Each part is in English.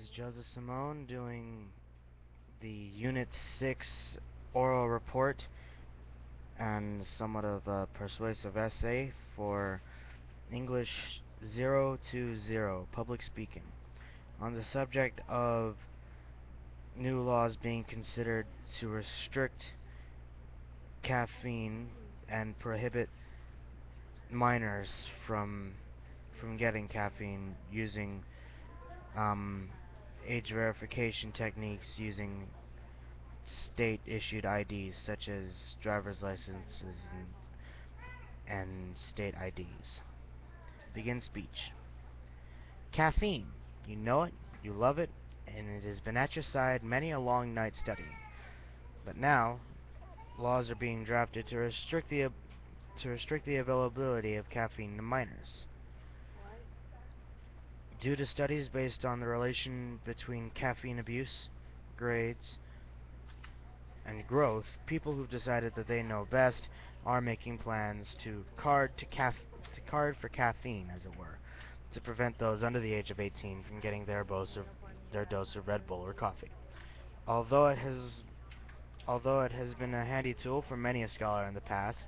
is Joseph Simone doing the Unit 6 oral report and somewhat of a persuasive essay for English 020 Public Speaking on the subject of new laws being considered to restrict caffeine and prohibit minors from getting caffeine using um, age verification techniques using state-issued IDs such as driver's licenses and state IDs. Begin speech. Caffeine. You know it, you love it, and it has been at your side many a long night studying. But now, laws are being drafted to restrict the availability of caffeine to minors. Due to studies based on the relation between caffeine abuse, grades, and growth, people who've decided that they know best are making plans to card for caffeine, as it were, to prevent those under the age of 18 from getting their dose of Red Bull or coffee. Although it has although it has been a handy tool for many a scholar in the past,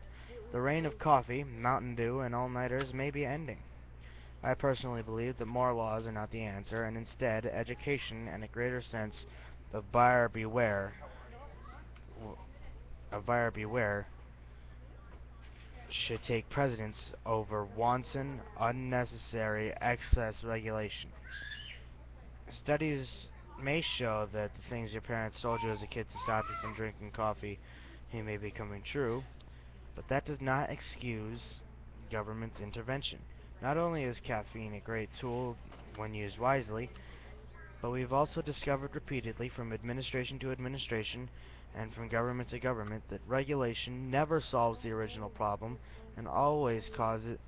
the reign of coffee, Mountain Dew, and all-nighters may be ending. I personally believe that more laws are not the answer, and instead education and a greater sense of buyer beware should take precedence over wanton, unnecessary excess regulation. Studies may show that the things your parents told you as a kid to stop you from drinking coffee may be coming true, but that does not excuse government intervention. Not only is caffeine a great tool when used wisely, but we've also discovered repeatedly from administration to administration and from government to government that regulation never solves the original problem and always causes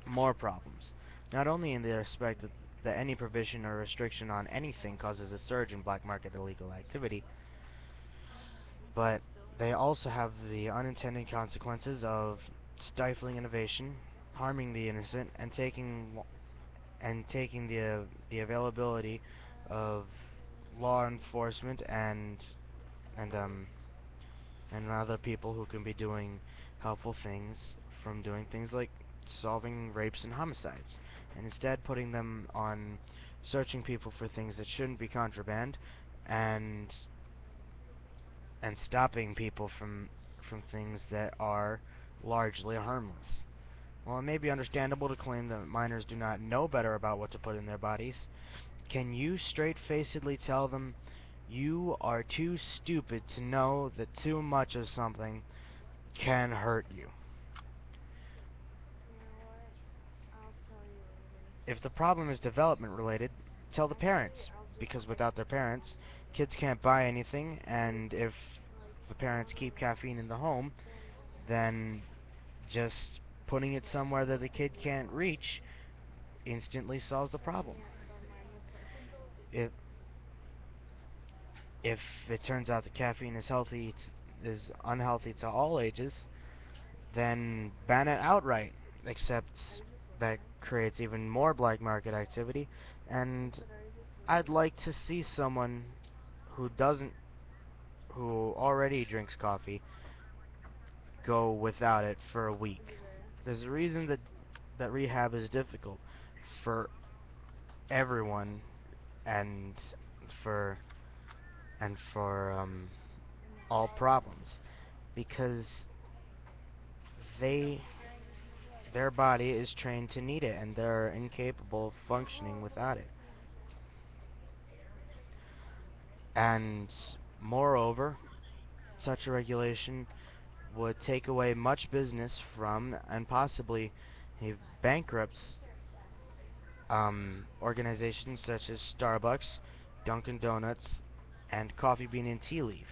more problems. Not only in the respect that any provision or restriction on anything causes a surge in black market illegal activity, but they also have the unintended consequences of stifling innovation, harming the innocent, and taking the availability of law enforcement and um and other people who can be doing helpful things from doing things like solving rapes and homicides, and instead putting them on searching people for things that shouldn't be contraband and stopping people from things that are largely harmless. While it may be understandable to claim that minors do not know better about what to put in their bodies, can you straight-facedly tell them you are too stupid to know that too much of something can hurt you? If the problem is development related, tell the parents, because without their parents, kids can't buy anything, and if the parents keep caffeine in the home, then just putting it somewhere that the kid can't reach instantly solves the problem. If if it turns out that caffeine is unhealthy to all ages, then ban it outright. Except that creates even more black market activity, and I'd like to see someone who doesn't who already drinks coffee go without it for a week. There's a reason that rehab is difficult for everyone and for for all problems, because they their body is trained to need it and they're incapable of functioning without it. And moreover, such a regulation would take away much business from and possibly bankrupt organizations such as Starbucks, Dunkin' Donuts, and Coffee Bean and Tea Leaf.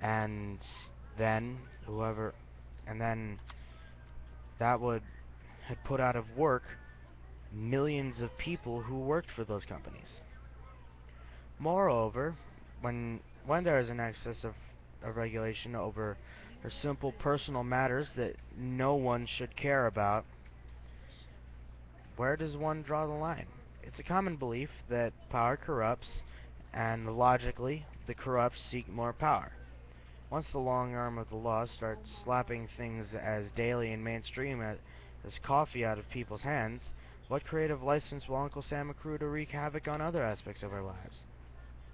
And then whoever and then that would had put out of work millions of people who worked for those companies. Moreover, when there is an excess of of regulation over simple personal matters that no one should care about, where does one draw the line? It's a common belief that power corrupts, and logically, the corrupt seek more power. Once the long arm of the law starts slapping things as daily and mainstream as coffee out of people's hands, what creative license will Uncle Sam accrue to wreak havoc on other aspects of our lives?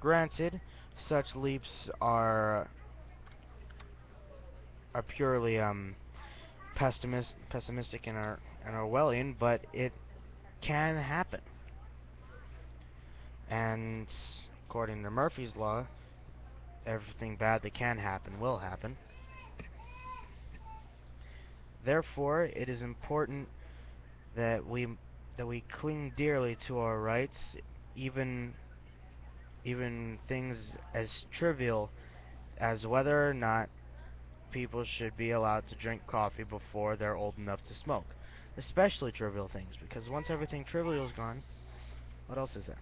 Granted, such leaps are purely pessimistic and Orwellian, but it can happen. And according to Murphy's Law, everything bad that can happen will happen. Therefore, it is important that we cling dearly to our rights, even even things as trivial as whether or not people should be allowed to drink coffee before they're old enough to smoke. Especially trivial things, because once everything trivial is gone, what else is there?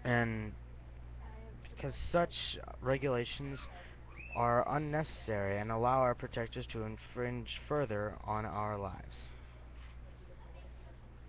And because such regulations are unnecessary and allow our protectors to infringe further on our lives.